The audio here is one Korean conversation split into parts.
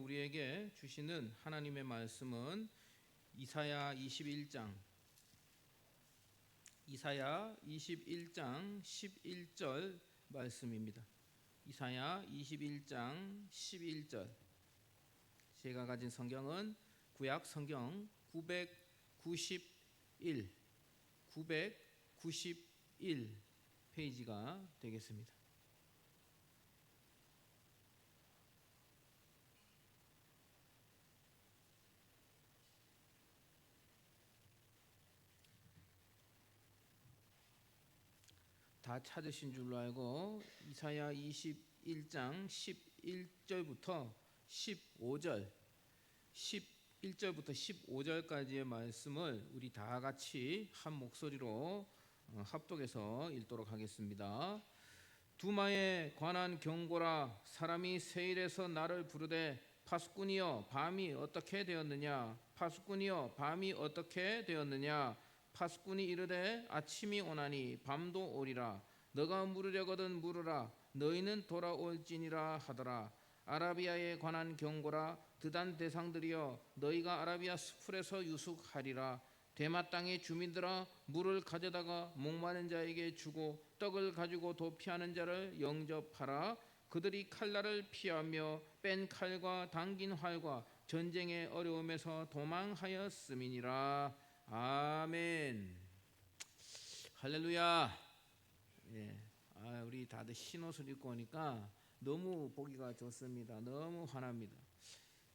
우리에게 주시는 하나님의 말씀은 이사야 21장 11절 말씀입니다. 이사야 21장 11절. 제가 가진 성경은 구약 성경 991 페이지가 되겠습니다. 다 찾으신 줄로 알고 이사야 21장 11절부터 15절까지의 말씀을 우리 다 같이 한 목소리로 합독해서 읽도록 하겠습니다. 두마에 관한 경고라. 사람이 세일에서 나를 부르되 파수꾼이여 밤이 어떻게 되었느냐. 파수꾼이여 밤이 어떻게 되었느냐. 파수꾼이 이르되 아침이 오나니 밤도 오리라. 너가 물으려거든 물으라. 너희는 돌아올지니라 하더라. 아라비아에 관한 경고라. 드단 대상들이여 너희가 아라비아 수풀에서 유숙하리라. 대마 땅의 주민들아 물을 가져다가 목마른 자에게 주고 떡을 가지고 도피하는 자를 영접하라. 그들이 칼날을 피하며 뺀 칼과 당긴 활과 전쟁의 어려움에서 도망하였음이니라. 아멘. 할렐루야. 예. 우리 다들 흰 옷을 입고 오니까 너무 보기가 좋습니다. 너무 환합니다.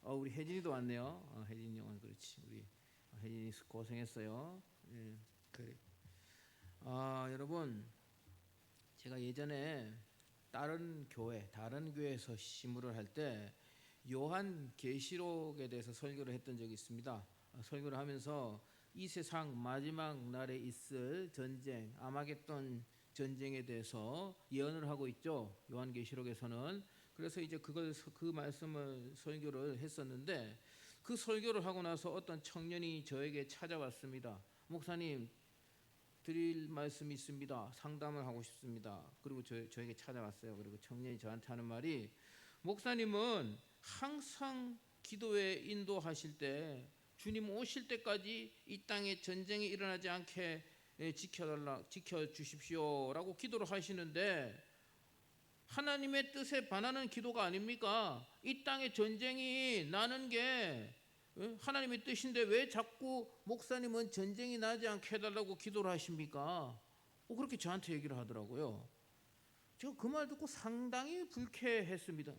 우리 혜진이도 왔네요. 혜진이 오늘 그렇지. 우리 혜진이 고생했어요. 예. 그래. 여러분, 제가 예전에 다른 교회에서 시무를 할 때 요한 계시록에 대해서 설교를 했던 적이 있습니다. 설교를 하면서 이 세상 마지막 날에 있을 전쟁, 아마겟돈 전쟁에 대해서 예언을 하고 있죠. 요한계시록에서는. 그래서 이제 그 말씀을 설교를 했었는데, 그 설교를 하고 나서 어떤 청년이 저에게 찾아왔습니다. 목사님, 드릴 말씀이 있습니다. 상담을 하고 싶습니다. 그리고 저에게 찾아왔어요. 그리고 청년이 저한테 하는 말이, 목사님은 항상 기도에 인도하실 때 주님 오실 때까지 이 땅에 전쟁이 일어나지 않게 지켜주십시오라고 기도를 하시는데, 하나님의 뜻에 반하는 기도가 아닙니까? 이 땅에 전쟁이 나는 게 하나님의 뜻인데 왜 자꾸 목사님은 전쟁이 나지 않게 해달라고 기도를 하십니까? 그렇게 저한테 얘기를 하더라고요. 제가 그 말 듣고 상당히 불쾌했습니다.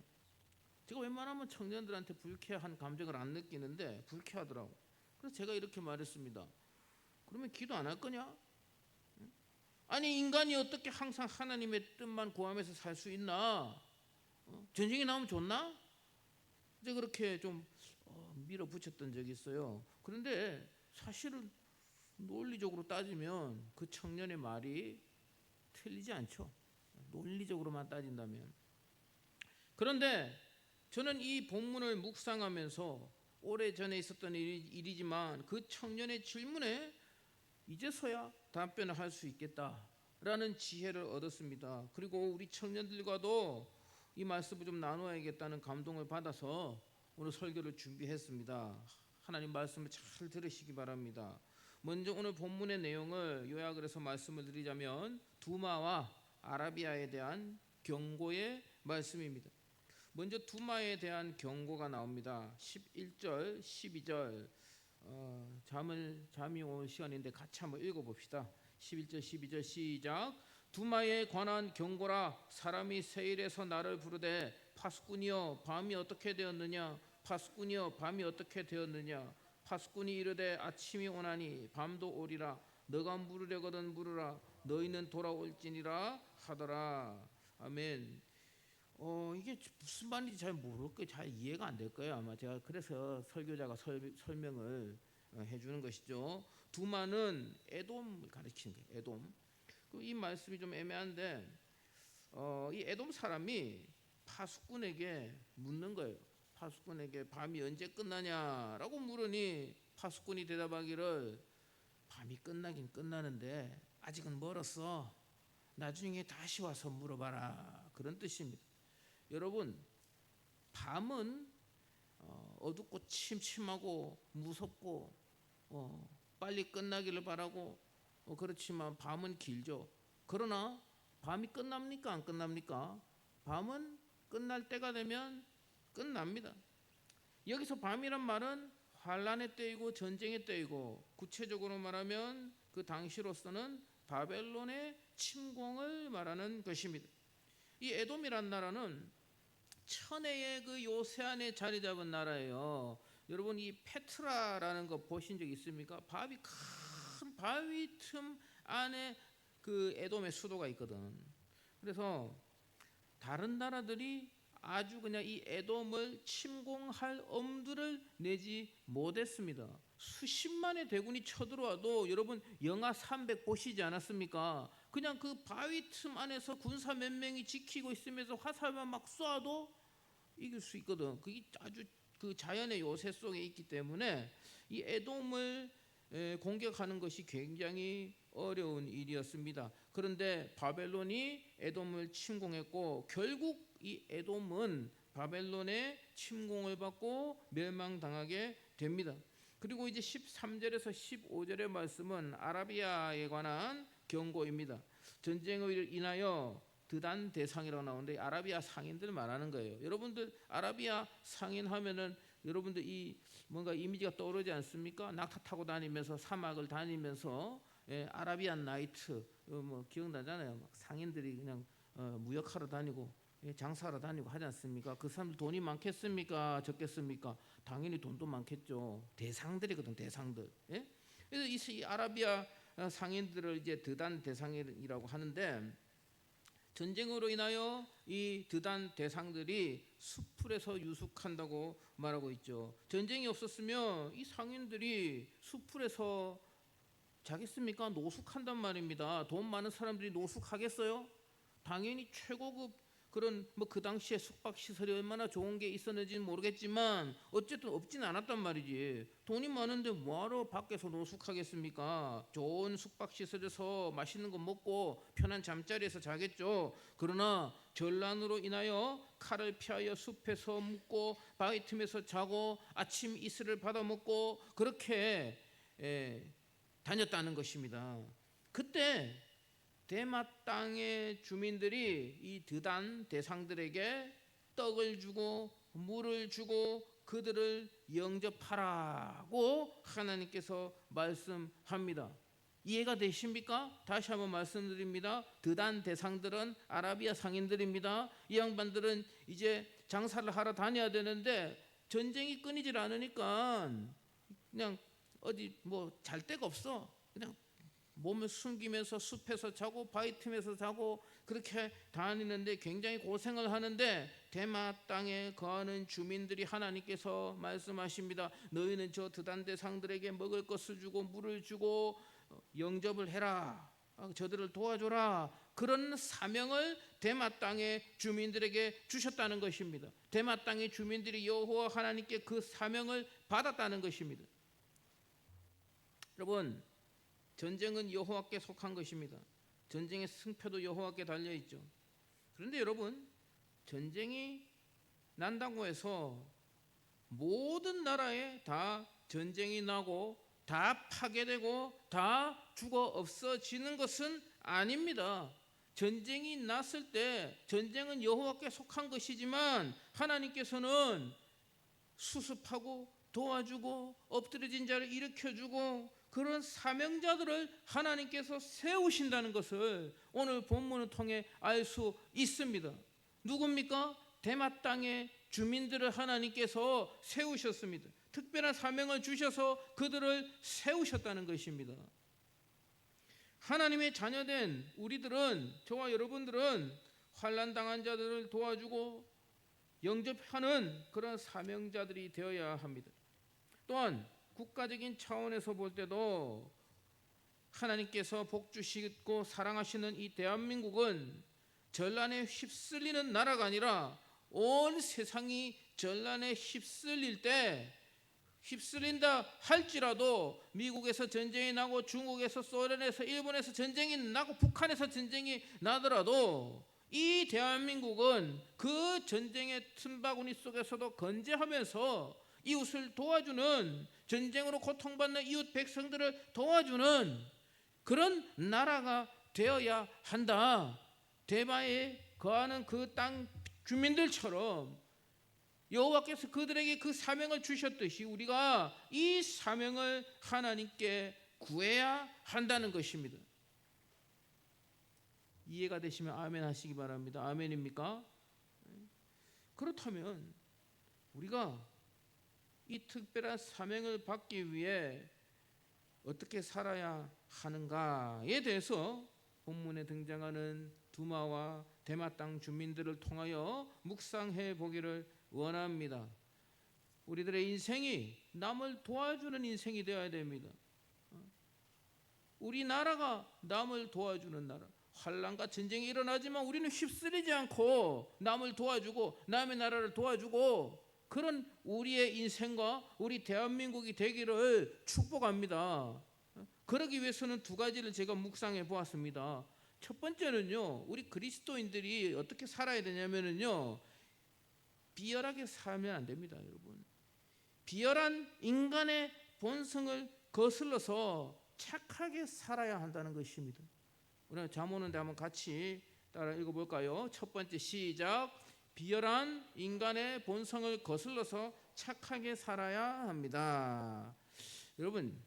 제가 웬만하면 청년들한테 불쾌한 감정을 안 느끼는데 불쾌하더라고. 그래서 제가 이렇게 말했습니다. 그러면 기도 안 할 거냐? 아니, 인간이 어떻게 항상 하나님의 뜻만 구하면서 살 수 있나? 전쟁이 나오면 좋나? 이제 그렇게 좀 밀어붙였던 적이 있어요. 그런데 사실은 논리적으로 따지면 그 청년의 말이 틀리지 않죠. 논리적으로만 따진다면. 그런데 저는 이 본문을 묵상하면서 오래전에 있었던 일이지만 그 청년의 질문에 이제서야 답변을 할 수 있겠다라는 지혜를 얻었습니다. 그리고 우리 청년들과도 이 말씀을 좀 나눠야겠다는 감동을 받아서 오늘 설교를 준비했습니다. 하나님 말씀을 잘 들으시기 바랍니다. 먼저 오늘 본문의 내용을 요약을 해서 말씀을 드리자면 두마와 아라비아에 대한 경고의 말씀입니다. 먼저 두마에 대한 경고가 나옵니다. 11절, 12절. 잠이 올 시간인데 같이 한번 읽어봅시다. 11절, 12절 시작. 두마에 관한 경고라. 사람이 세일에서 나를 부르되 파수꾼이여 밤이 어떻게 되었느냐. 파수꾼이여 밤이 어떻게 되었느냐. 파수꾼이 이르되 아침이 오나니 밤도 오리라. 너가 물으려거든 물으라. 너희는 돌아올지니라 하더라. 아멘. 이게 무슨 말인지 잘 모를 거예요. 잘 이해가 안 될 거예요. 아마 제가 그래서 설교자가 설명을 해주는 것이죠. 두마는 에돔을 가리키는 거예요. 에돔. 이 말씀이 좀 애매한데, 이 에돔 사람이 파수꾼에게 묻는 거예요. 파수꾼에게 밤이 언제 끝나냐라고 물으니 파수꾼이 대답하기를 밤이 끝나긴 끝나는데 아직은 멀었어. 나중에 다시 와서 물어봐라. 그런 뜻입니다. 여러분, 밤은 어둡고 침침하고 무섭고 빨리 끝나기를 바라고 그렇지만 밤은 길죠. 그러나 밤이 끝납니까? 안 끝납니까? 밤은 끝날 때가 되면 끝납니다. 여기서 밤이란 말은 환란의 때이고 전쟁의 때이고, 구체적으로 말하면 그 당시로서는 바벨론의 침공을 말하는 것입니다. 이 에돔이란 나라는 천혜의 그 요새 안에 자리 잡은 나라예요. 여러분 이 페트라라는 거 보신 적 있습니까? 큰 바위 틈 안에 그 에돔의 수도가 있거든. 그래서 다른 나라들이 아주 그냥 이 에돔을 침공할 엄두를 내지 못했습니다. 수십만의 대군이 쳐들어와도 여러분 영하 300 보시지 않았습니까? 그냥 그 바위 틈 안에서 군사 몇 명이 지키고 있으면서 화살만 막 쏴도 이길 수 있거든. 그게 아주 그 자연의 요새 속에 있기 때문에 이 에돔을 공격하는 것이 굉장히 어려운 일이었습니다. 그런데 바벨론이 에돔을 침공했고 결국 이 에돔은 바벨론의 침공을 받고 멸망당하게 됩니다. 그리고 이제 13절에서 15절의 말씀은 아라비아에 관한 경고입니다. 전쟁으로 인하여 드단 대상이라고 나오는데 아라비아 상인들 말하는 거예요. 여러분들 아라비아 상인 하면은 여러분들 이 뭔가 이미지가 떠오르지 않습니까? 낙타 타고 다니면서 사막을 다니면서 아라비안 나이트 뭐 기억나잖아요. 막 상인들이 그냥 무역하러 다니고 장사하러 다니고 하지 않습니까? 그 사람들 돈이 많겠습니까? 적겠습니까? 당연히 돈도 많겠죠. 대상들이거든, 대상들. 예? 그래서 이 아라비아 상인들을 이제 드단 대상이라고 하는데, 전쟁으로 인하여 이 드단 대상들이 수풀에서 유숙한다고 말하고 있죠. 전쟁이 없었으면 이 상인들이 수풀에서 자겠습니까? 노숙한단 말입니다. 돈 많은 사람들이 노숙하겠어요? 당연히 최고급 그런 뭐 그 당시에 숙박 시설이 얼마나 좋은 게 있었는지는 모르겠지만 어쨌든 없진 않았단 말이지. 돈이 많은데 뭐하러 밖에서 노숙하겠습니까? 좋은 숙박 시설에서 맛있는 거 먹고 편한 잠자리에서 자겠죠. 그러나 전란으로 인하여 칼을 피하여 숲에서 묵고 바위 틈에서 자고 아침 이슬을 받아 먹고 그렇게 다녔다는 것입니다. 그때 대마 땅의 주민들이 이 드단 대상들에게 떡을 주고 물을 주고 그들을 영접하라고 하나님께서 말씀합니다. 이해가 되십니까? 다시 한번 말씀드립니다. 드단 대상들은 아라비아 상인들입니다. 이 양반들은 이제 장사를 하러 다녀야 되는데 전쟁이 끊이질 않으니까 그냥 어디 뭐 잘 데가 없어. 그냥 몸을 숨기면서 숲에서 자고 바위 틈에서 자고 그렇게 다니는데 굉장히 고생을 하는데 대마 땅에 거하는 주민들이 하나님께서 말씀하십니다. 너희는 저 드단 대상들에게 먹을 것을 주고 물을 주고 영접을 해라. 저들을 도와줘라. 그런 사명을 대마 땅의 주민들에게 주셨다는 것입니다. 대마 땅의 주민들이 여호와 하나님께 그 사명을 받았다는 것입니다. 여러분, 전쟁은 여호와께 속한 것입니다. 전쟁의 승패도 여호와께 달려 있죠. 그런데 여러분, 전쟁이 난다고 해서 모든 나라에 다 전쟁이 나고 다 파괴되고 다 죽어 없어지는 것은 아닙니다. 전쟁이 났을 때 전쟁은 여호와께 속한 것이지만 하나님께서는 수습하고 도와주고 엎드려진 자를 일으켜주고 그런 사명자들을 하나님께서 세우신다는 것을 오늘 본문을 통해 알 수 있습니다. 누굽니까? 대마 땅의 주민들을 하나님께서 세우셨습니다. 특별한 사명을 주셔서 그들을 세우셨다는 것입니다. 하나님의 자녀된 우리들은, 저와 여러분들은 환난 당한 자들을 도와주고 영접하는 그런 사명자들이 되어야 합니다. 또한 국가적인 차원에서 볼 때도 하나님께서 복 주시고 사랑하시는 이 대한민국은 전란에 휩쓸리는 나라가 아니라 온 세상이 전란에 휩쓸릴 때, 휩쓸린다 할지라도 미국에서 전쟁이 나고 중국에서 소련에서 일본에서 전쟁이 나고 북한에서 전쟁이 나더라도 이 대한민국은 그 전쟁의 틈바구니 속에서도 건재하면서 이웃을 도와주는, 전쟁으로 고통받는 이웃 백성들을 도와주는 그런 나라가 되어야 한다. 대마에 거하는 그 땅 주민들처럼 여호와께서 그들에게 그 사명을 주셨듯이 우리가 이 사명을 하나님께 구해야 한다는 것입니다. 이해가 되시면 아멘 하시기 바랍니다. 아멘입니까? 그렇다면 우리가 이 특별한 사명을 받기 위해 어떻게 살아야 하는가에 대해서 본문에 등장하는 두마와 대마 땅 주민들을 통하여 묵상해 보기를 원합니다. 우리들의 인생이 남을 도와주는 인생이 되어야 됩니다. 우리나라가 남을 도와주는 나라. 환난과 전쟁이 일어나지만 우리는 휩쓸리지 않고 남을 도와주고 남의 나라를 도와주고 그런 우리의 인생과 우리 대한민국이 되기를 축복합니다. 그러기 위해서는 두 가지를 제가 묵상해 보았습니다. 첫 번째는요, 우리 그리스도인들이 어떻게 살아야 되냐면요, 비열하게 살면 안 됩니다, 여러분. 비열한 인간의 본성을 거슬러서 착하게 살아야 한다는 것입니다. 우리가 잠오는데 한번 같이 따라 읽어볼까요? 첫 번째 시작. 비열한 인간의 본성을 거슬러서 착하게 살아야 합니다. 여러분,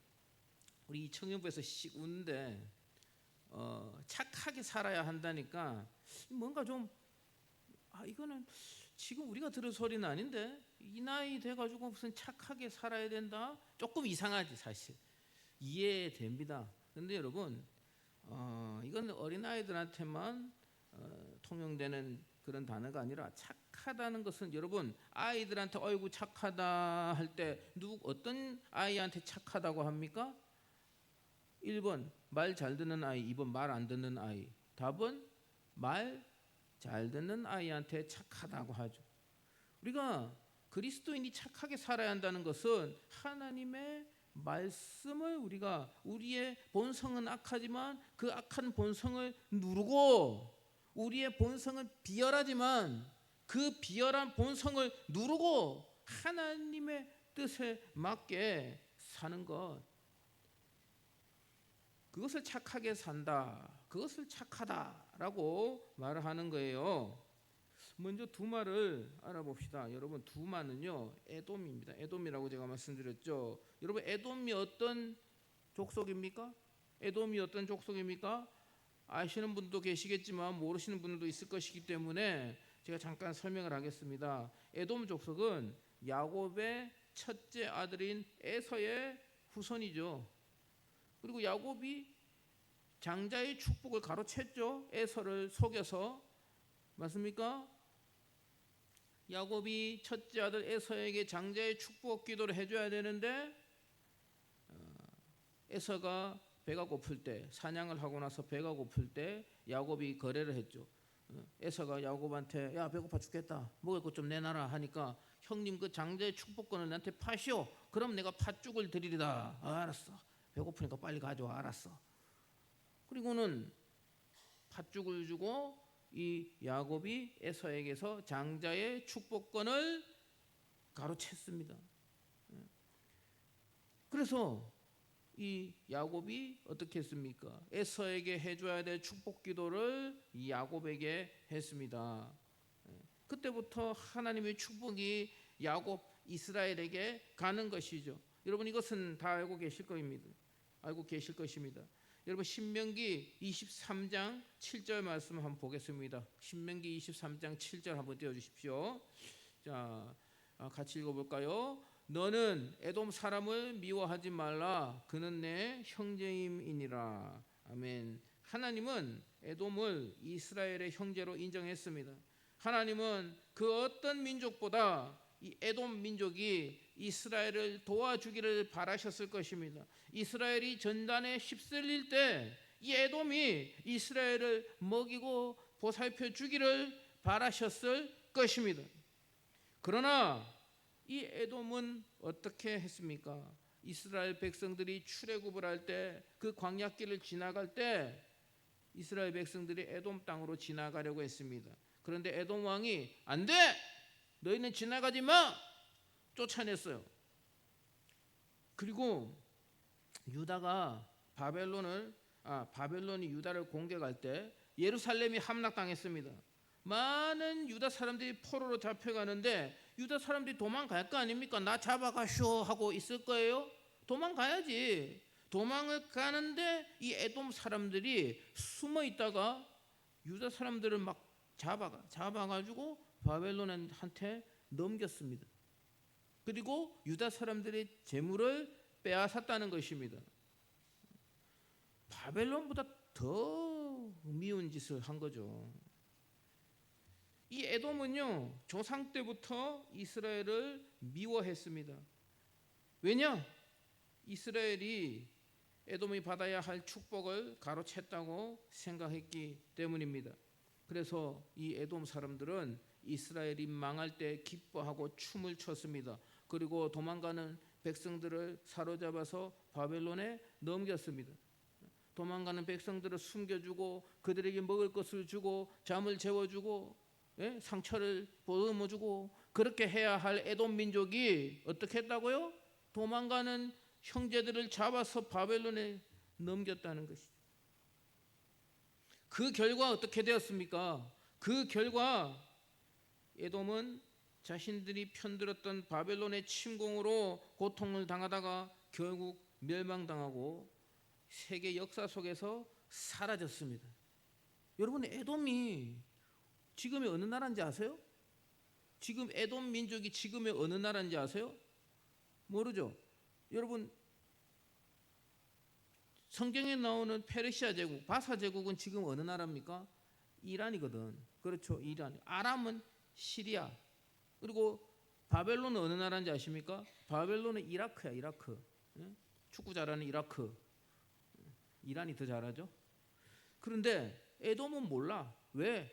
우리 이 청년부에서 씩 웃는데 착하게 살아야 한다니까 뭔가 좀 이거는 지금 우리가 들은 소리는 아닌데 이 나이 돼가지고 무슨 착하게 살아야 된다? 조금 이상하지 사실. 이해됩니다. 그런데 여러분 이건 어린아이들한테만 통용되는 그런 단어가 아니라 착하다는 것은 여러분 아이들한테 어이구 착하다 할 때 어떤 아이한테 착하다고 합니까? 1번 말 잘 듣는 아이, 2번 말 안 듣는 아이. 답은 말 잘 듣는 아이한테 착하다고 하죠. 우리가 그리스도인이 착하게 살아야 한다는 것은 하나님의 말씀을 우리가 우리의 본성은 악하지만 그 악한 본성을 누르고 우리의 본성은 비열하지만 그 비열한 본성을 누르고 하나님의 뜻에 맞게 사는 것, 그것을 착하게 산다, 그것을 착하다라고 말을 하는 거예요. 먼저 두마를 알아봅시다. 여러분 두마는요 에돔입니다. 에돔이라고 제가 말씀드렸죠. 여러분 에돔이 어떤 족속입니까? 에돔이 어떤 족속입니까? 아시는 분도 계시겠지만 모르시는 분들도 있을 것이기 때문에 제가 잠깐 설명을 하겠습니다. 에돔 족속은 야곱의 첫째 아들인 에서의 후손이죠. 그리고 야곱이 장자의 축복을 가로챘죠. 에서를 속여서. 맞습니까? 야곱이 첫째 아들 에서에게 장자의 축복 기도를 해줘야 되는데 에서가 배가 고플 때, 사냥을 하고 나서 배가 고플 때 야곱이 거래를 했죠. 에서가 야곱한테 야 배고파 죽겠다, 먹을 것 좀 내놔라 하니까 형님 그 장자의 축복권을 나한테 파시오. 그럼 내가 팥죽을 드리리다. 알았어. 배고프니까 빨리 가져와. 알았어. 그리고는 팥죽을 주고 이 야곱이 에서에게서 장자의 축복권을 가로챘습니다. 그래서 이 야곱이 어떻게 했습니까? 에서에게 해줘야 될 축복 기도를 이 야곱에게 했습니다. 그때부터 하나님의 축복이 야곱 이스라엘에게 가는 것이죠. 여러분 이것은 다 알고 계실 겁니다. 알고 계실 것입니다. 여러분 신명기 23장 7절 말씀 한번 보겠습니다. 신명기 23장 7절 한번 띄워주십시오. 자, 같이 읽어볼까요? 너는 에돔 사람을 미워하지 말라. 그는 내 형제임이니라. 아멘. 하나님은 에돔을 이스라엘의 형제로 인정했습니다. 하나님은 그 어떤 민족보다 이 에돔 민족이 이스라엘을 도와주기를 바라셨을 것입니다. 이스라엘이 전단에 휩쓸릴 때 이 에돔이 이스라엘을 먹이고 보살펴 주기를 바라셨을 것입니다. 그러나 이 에돔은 어떻게 했습니까? 이스라엘 백성들이 출애굽을 할 때 그 광야길을 지나갈 때 이스라엘 백성들이 에돔 땅으로 지나가려고 했습니다. 그런데 에돔 왕이 안 돼! 너희는 지나가지 마! 쫓아냈어요. 그리고 유다가 바벨론이 유다를 공격할 때 예루살렘이 함락당했습니다. 많은 유다 사람들이 포로로 잡혀가는데 유다 사람들이 도망갈 거 아닙니까? 나 잡아가쇼 하고 있을 거예요? 도망가야지. 도망을 가는데 이 에돔 사람들이 숨어 있다가 유다 사람들을 막 잡아가지고 바벨론한테 넘겼습니다. 그리고 유다 사람들의 재물을 빼앗았다는 것입니다. 바벨론보다 더 미운 짓을 한 거죠. 이 에돔은요, 조상 때부터 이스라엘을 미워했습니다. 왜냐? 이스라엘이 에돔이 받아야 할 축복을 가로챘다고 생각했기 때문입니다. 그래서 이 에돔 사람들은 이스라엘이 망할 때 기뻐하고 춤을 췄습니다. 그리고 도망가는 백성들을 사로잡아서 바벨론에 넘겼습니다. 도망가는 백성들을 숨겨주고 그들에게 먹을 것을 주고 잠을 재워주고 상처를 보듬어주고 그렇게 해야 할 에돔 민족이 어떻게 했다고요? 도망가는 형제들을 잡아서 바벨론에 넘겼다는 것이죠. 그 결과 어떻게 되었습니까? 그 결과 에돔은 자신들이 편들었던 바벨론의 침공으로 고통을 당하다가 결국 멸망당하고 세계 역사 속에서 사라졌습니다. 여러분, 에돔이 지금의 어느 나라인지 아세요? 지금 에돔 민족이 지금의 어느 나라인지 아세요? 모르죠? 여러분, 성경에 나오는 페르시아 제국, 바사 제국은 지금 어느 나라입니까? 이란이거든. 그렇죠, 이란. 아람은 시리아. 그리고 바벨론은 어느 나라인지 아십니까? 바벨론은 이라크야, 이라크. 축구 잘하는 이라크. 이란이 더 잘하죠. 그런데 에돔은 몰라. 왜?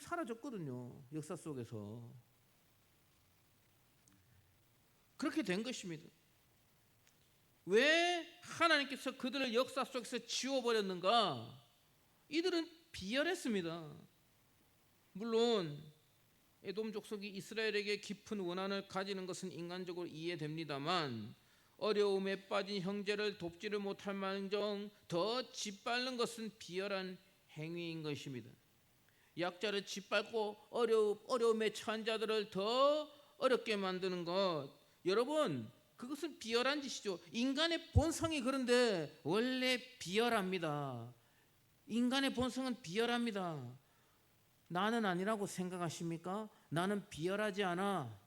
사라졌거든요, 역사 속에서. 그렇게 된 것입니다. 왜 하나님께서 그들을 역사 속에서 지워버렸는가? 이들은 비열했습니다. 물론 에돔 족속이 이스라엘에게 깊은 원한을 가지는 것은 인간적으로 이해됩니다만 어려움에 빠진 형제를 돕지를 못할 망정 더 짓밟는 것은 비열한 행위인 것입니다. 약자를 짓밟고 어려움에 처한 자들을 더 어렵게 만드는 것, 여러분, 그것은 비열한 짓이죠. 인간의 본성이 그런데 원래 비열합니다. 인간의 본성은 비열합니다. 나는 아니라고 생각하십니까? 나는 비열하지 않아.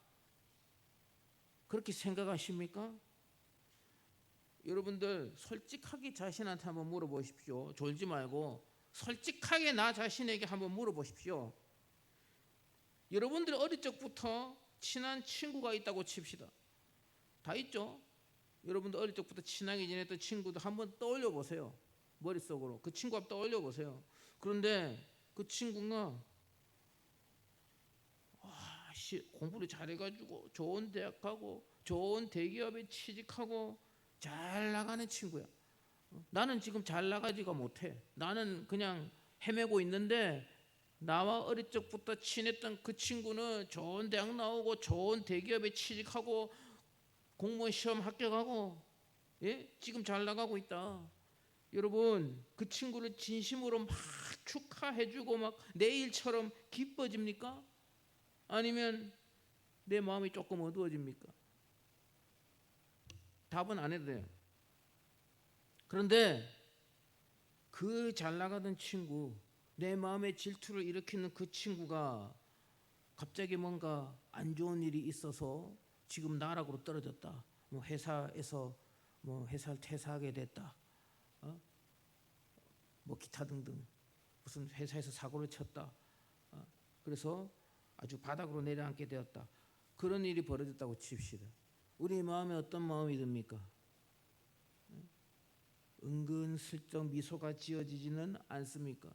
그렇게 생각하십니까? 여러분들 솔직하게 자신한테 한번 물어보십시오. 졸지 말고 솔직하게 나 자신에게 한번 물어보십시오. 여러분들 어릴 적부터 친한 친구가 있다고 칩시다. 다 있죠? 여러분들 어릴 적부터 친하게 지냈던 친구들 한번 떠올려 보세요. 머릿속으로 그 친구 한번 떠올려 보세요. 그런데 그 친구가 공부를 잘해가지고 좋은 대학 가고 좋은 대기업에 취직하고 잘 나가는 친구야. 나는 지금 잘 나가지가 못해. 나는 그냥 헤매고 있는데 나와 어릴 적부터 친했던 그 친구는 좋은 대학 나오고 좋은 대기업에 취직하고 공무원 시험 합격하고 지금 잘 나가고 있다. 여러분, 그 친구를 진심으로 막 축하해주고 막 내일처럼 기뻐집니까? 아니면 내 마음이 조금 어두워집니까? 답은 안 해도 돼요. 그런데 그 잘 나가던 친구, 내 마음에 질투를 일으키는 그 친구가 갑자기 뭔가 안 좋은 일이 있어서 지금 나락으로 떨어졌다. 회사에서 회사를 퇴사하게 됐다. 기타 등등 무슨 회사에서 사고를 쳤다. 그래서 아주 바닥으로 내려앉게 되었다. 그런 일이 벌어졌다고 칩시다. 우리 마음에 어떤 마음이 듭니까? 은근슬쩍 미소가 지어지지는 않습니까?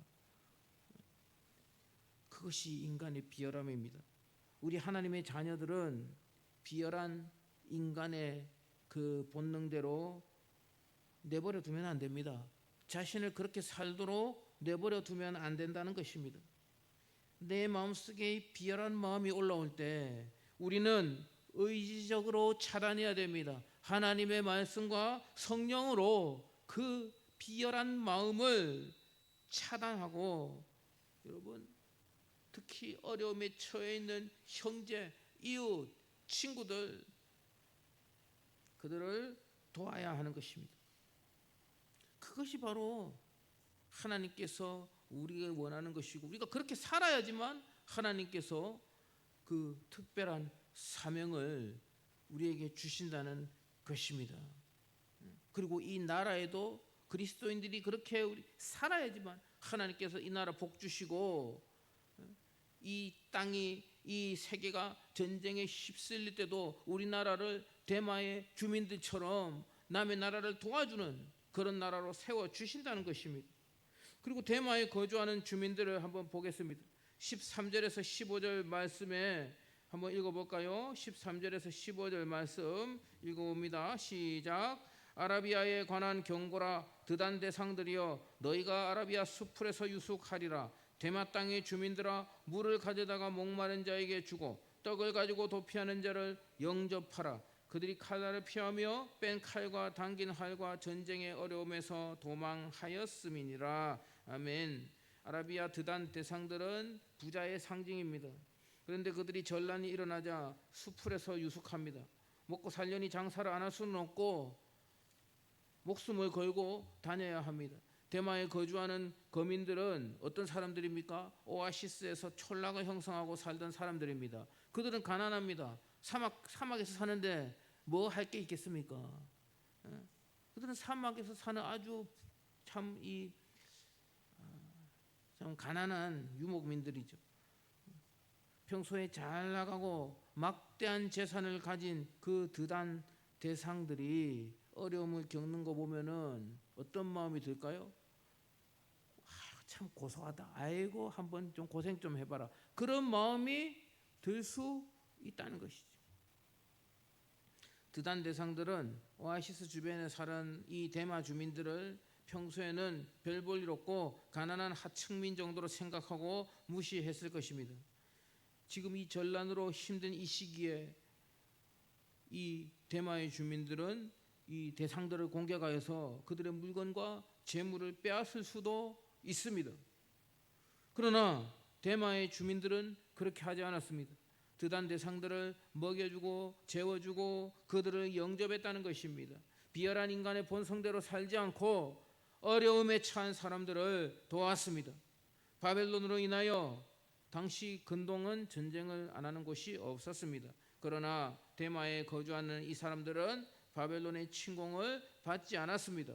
그것이 인간의 비열함입니다. 우리 하나님의 자녀들은 비열한 인간의 그 본능대로 내버려 두면 안 됩니다. 자신을 그렇게 살도록 내버려 두면 안 된다는 것입니다. 내 마음속에 비열한 마음이 올라올 때 우리는 의지적으로 차단해야 됩니다. 하나님의 말씀과 성령으로 그 비열한 마음을 차단하고, 여러분 특히 어려움에 처해 있는 형제, 이웃, 친구들, 그들을 도와야 하는 것입니다. 그것이 바로 하나님께서 우리가 원하는 것이고, 우리가 그렇게 살아야지만 하나님께서 그 특별한 사명을 우리에게 주신다는 것입니다. 그리고 이 나라에도 그리스도인들이 그렇게 살아야지만 하나님께서 이 나라 복 주시고, 이 땅이, 이 세계가 전쟁에 휩쓸릴 때도 우리나라를 대마의 주민들처럼 남의 나라를 도와주는 그런 나라로 세워주신다는 것입니다. 그리고 대마에 거주하는 주민들을 한번 보겠습니다. 13절에서 15절 말씀에 한번 읽어볼까요? 13절에서 15절 말씀 읽어봅니다. 시작. 아라비아에 관한 경고라. 드단 대상들이여, 너희가 아라비아 수풀에서 유숙하리라. 대마 땅의 주민들아, 물을 가져다가 목마른 자에게 주고 떡을 가지고 도피하는 자를 영접하라. 그들이 칼날을 피하며 뺀 칼과 당긴 활과 전쟁의 어려움에서 도망하였음이니라. 아멘. 아라비아 드단 대상들은 부자의 상징입니다. 그런데 그들이 전란이 일어나자 수풀에서 유숙합니다. 먹고 살려니 장사를 안 할 수는 없고 목숨을 걸고 다녀야 합니다. 대마에 거주하는 거민들은 어떤 사람들입니까? 오아시스에서 촌락을 형성하고 살던 사람들입니다. 그들은 가난합니다. 사막에서 사는데 뭐 할 게 있겠습니까? 그들은 사막에서 사는 아주 참 가난한 유목민들이죠. 평소에 잘 나가고 막대한 재산을 가진 그 드단 대상들이 어려움을 겪는 거 보면은 어떤 마음이 들까요? 참 고소하다. 아이고 한번 좀 고생 좀 해봐라. 그런 마음이 들 수 있다는 것이죠. 드단 대상들은 오아시스 주변에 사는 이 대마 주민들을 평소에는 별 볼 일 없고 가난한 하층민 정도로 생각하고 무시했을 것입니다. 지금 이 전란으로 힘든 이 시기에 이 대마의 주민들은 이 대상들을 공격하여서 그들의 물건과 재물을 빼앗을 수도 있습니다. 그러나 대마의 주민들은 그렇게 하지 않았습니다. 드단 대상들을 먹여주고 재워주고 그들을 영접했다는 것입니다. 비열한 인간의 본성대로 살지 않고 어려움에 처한 사람들을 도왔습니다. 바벨론으로 인하여 당시 근동은 전쟁을 안 하는 곳이 없었습니다. 그러나 대마에 거주하는 이 사람들은 바벨론의 침공을 받지 않았습니다.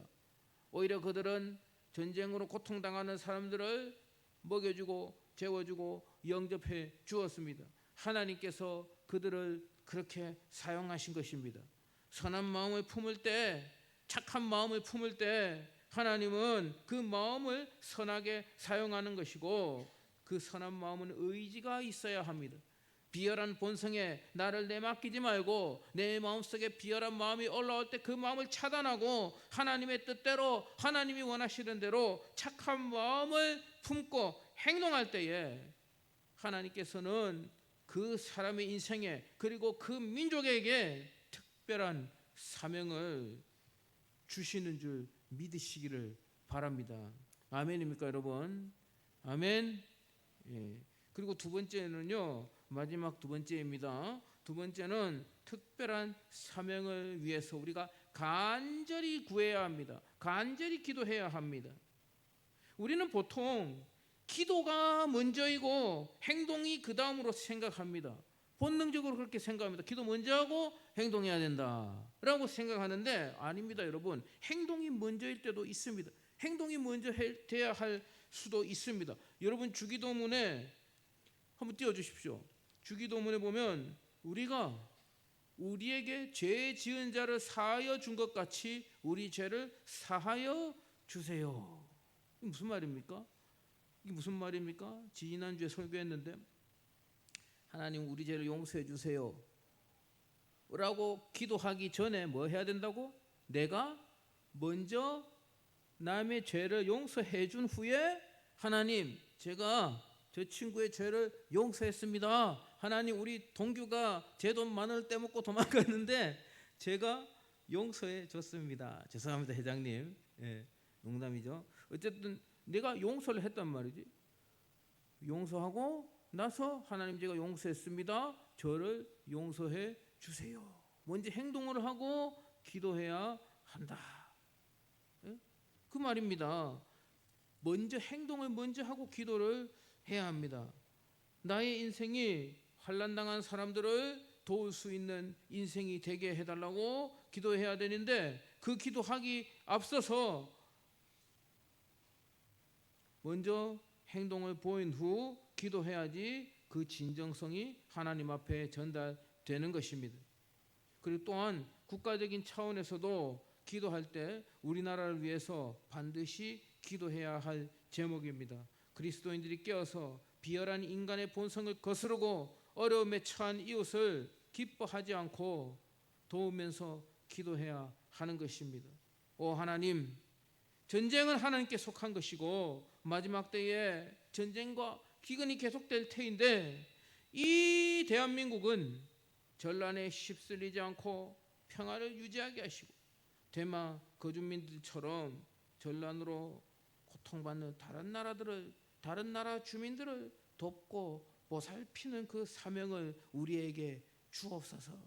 오히려 그들은 전쟁으로 고통당하는 사람들을 먹여주고 재워주고 영접해 주었습니다. 하나님께서 그들을 그렇게 사용하신 것입니다. 선한 마음을 품을 때, 착한 마음을 품을 때 하나님은 그 마음을 선하게 사용하는 것이고, 그 선한 마음은 의지가 있어야 합니다. 비열한 본성에 나를 내맡기지 말고 내 마음속에 비열한 마음이 올라올 때 그 마음을 차단하고 하나님의 뜻대로, 하나님이 원하시는 대로 착한 마음을 품고 행동할 때에 하나님께서는 그 사람의 인생에, 그리고 그 민족에게 특별한 사명을 주시는 줄 믿으시기를 바랍니다. 아멘입니까 여러분? 아멘. 예. 그리고 두 번째는요, 마지막 두 번째입니다. 두 번째는 특별한 사명을 위해서 우리가 간절히 구해야 합니다. 간절히 기도해야 합니다. 우리는 보통 기도가 먼저이고 행동이 그 다음으로 생각합니다. 본능적으로 그렇게 생각합니다. 기도 먼저 하고 행동해야 된다라고 생각하는데 아닙니다, 여러분. 행동이 먼저일 때도 있습니다. 행동이 먼저 돼야 할 수도 있습니다. 여러분 주기도문에 한번 띄워주십시오. 주기도문에 보면 우리가 우리에게 죄 지은 자를 사하여 준 것 같이 우리 죄를 사하여 주세요. 이게 무슨 말입니까? 이게 무슨 말입니까? 지난주에 설교했는데 하나님 우리 죄를 용서해 주세요 라고 기도하기 전에 뭐 해야 된다고? 내가 먼저 남의 죄를 용서해 준 후에 하나님, 제가 저 친구의 죄를 용서했습니다. 하나님, 우리 동규가 제 돈 10,000원을 떼먹고 도망갔는데 제가 용서해 줬습니다. 죄송합니다, 회장님. 예, 농담이죠. 어쨌든 내가 용서를 했단 말이지. 용서하고 나서 하나님, 제가 용서했습니다. 저를 용서해 주세요. 먼저 행동을 하고 기도해야 한다. 예? 그 말입니다. 먼저 행동을 먼저 하고 기도를 해야 합니다. 나의 인생이 환난당한 사람들을 도울 수 있는 인생이 되게 해달라고 기도해야 되는데, 그 기도하기 앞서서 먼저 행동을 보인 후 기도해야지 그 진정성이 하나님 앞에 전달되는 것입니다. 그리고 또한 국가적인 차원에서도 기도할 때 우리나라를 위해서 반드시 기도해야 할 제목입니다. 그리스도인들이 깨어서 비열한 인간의 본성을 거스르고 어려움에 처한 이웃을 기뻐하지 않고 도우면서 기도해야 하는 것입니다. 오 하나님, 전쟁은 하나님께 속한 것이고 마지막 때에 전쟁과 기근이 계속될 터인데, 이 대한민국은 전란에 휩쓸리지 않고 평화를 유지하게 하시고 대마 거주민들처럼 전란으로 고통받는 다른 나라 주민들을 돕고 보살피는 그 사명을 우리에게 주옵소서.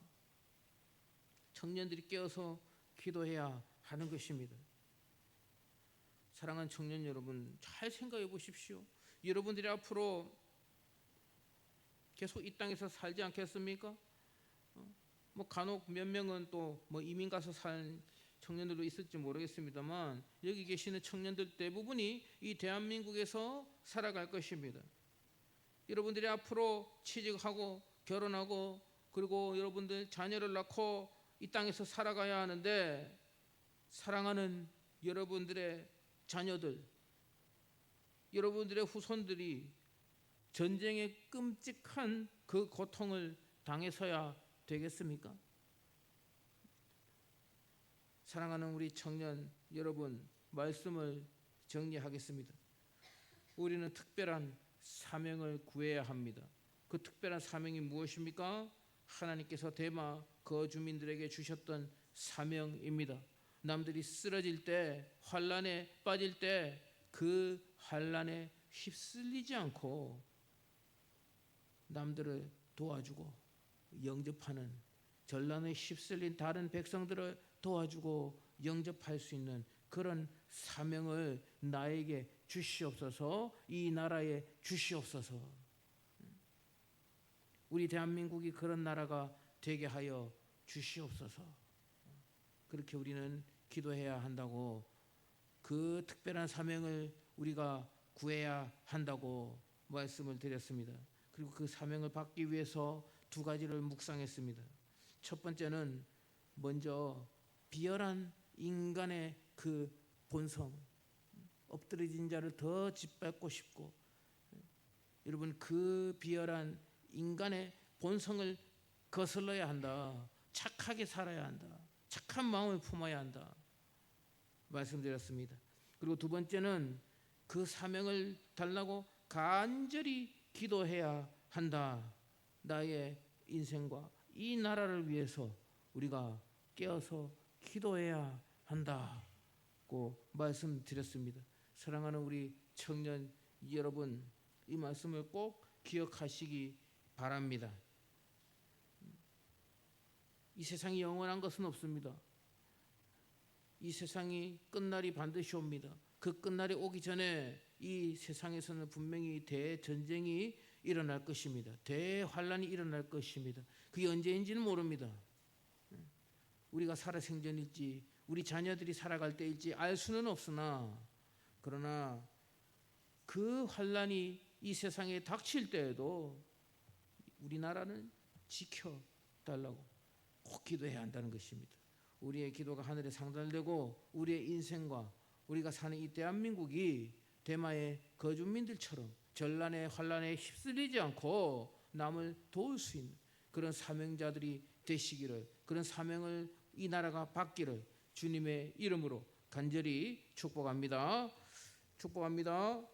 청년들이 깨어서 기도해야 하는 것입니다. 사랑하는 청년 여러분, 잘 생각해 보십시오. 여러분들이 앞으로 계속 이 땅에서 살지 않겠습니까? 뭐 간혹 몇 명은 또 뭐 이민 가서 산 청년들도 있을지 모르겠습니다만, 여기 계시는 청년들 대부분이 이 대한민국에서 살아갈 것입니다. 여러분들이 앞으로 취직하고 결혼하고 그리고 여러분들 자녀를 낳고 이 땅에서 살아가야 하는데, 사랑하는 여러분들의 자녀들, 여러분들의 후손들이 전쟁의 끔찍한 그 고통을 당해서야 되겠습니까? 사랑하는 우리 청년 여러분, 말씀을 정리하겠습니다. 우리는 특별한 사명을 구해야 합니다. 그 특별한 사명이 무엇입니까? 하나님께서 대마 거주민들에게 주셨던 사명입니다. 남들이 쓰러질 때, 환난에 빠질 때 그 환난에 휩쓸리지 않고 남들을 도와주고 영접하는, 전란에 휩쓸린 다른 백성들을 도와주고 영접할 수 있는 그런 사명을 나에게 주시옵소서. 이 나라에 주시옵소서. 우리 대한민국이 그런 나라가 되게 하여 주시옵소서. 그렇게 우리는 기도해야 한다고, 그 특별한 사명을 우리가 구해야 한다고 말씀을 드렸습니다. 그리고 그 사명을 받기 위해서 2가지를 묵상했습니다. 첫 번째는 먼저 비열한 인간의 그 본성, 엎드러진 자를 더 짓밟고 싶고, 여러분 그 비열한 인간의 본성을 거슬러야 한다. 착하게 살아야 한다. 착한 마음을 품어야 한다. 말씀드렸습니다. 그리고 2번째는 그 사명을 달라고 간절히 기도해야 한다. 나의 인생과 이 나라를 위해서 우리가 깨어서 기도해야 한다고 말씀드렸습니다. 사랑하는 우리 청년 여러분, 이 말씀을 꼭 기억하시기 바랍니다. 이 세상이 영원한 것은 없습니다. 이 세상이 끝날이 반드시 옵니다. 그 끝날이 오기 전에 이 세상에서는 분명히 대전쟁이 일어날 것입니다. 대환란이 일어날 것입니다. 그게 언제인지는 모릅니다. 우리가 살아생전일지 우리 자녀들이 살아갈 때일지 알 수는 없으나, 그러나 그 환란이 이 세상에 닥칠 때에도 우리나라는 지켜달라고 꼭 기도해야 한다는 것입니다. 우리의 기도가 하늘에 상달되고 우리의 인생과 우리가 사는 이 대한민국이 대마의 거주민들처럼 전란에 환란에 휩쓸리지 않고 남을 도울 수 있는 그런 사명자들이 되시기를, 그런 사명을 이 나라가 받기를 주님의 이름으로 간절히 축복합니다. 축복합니다.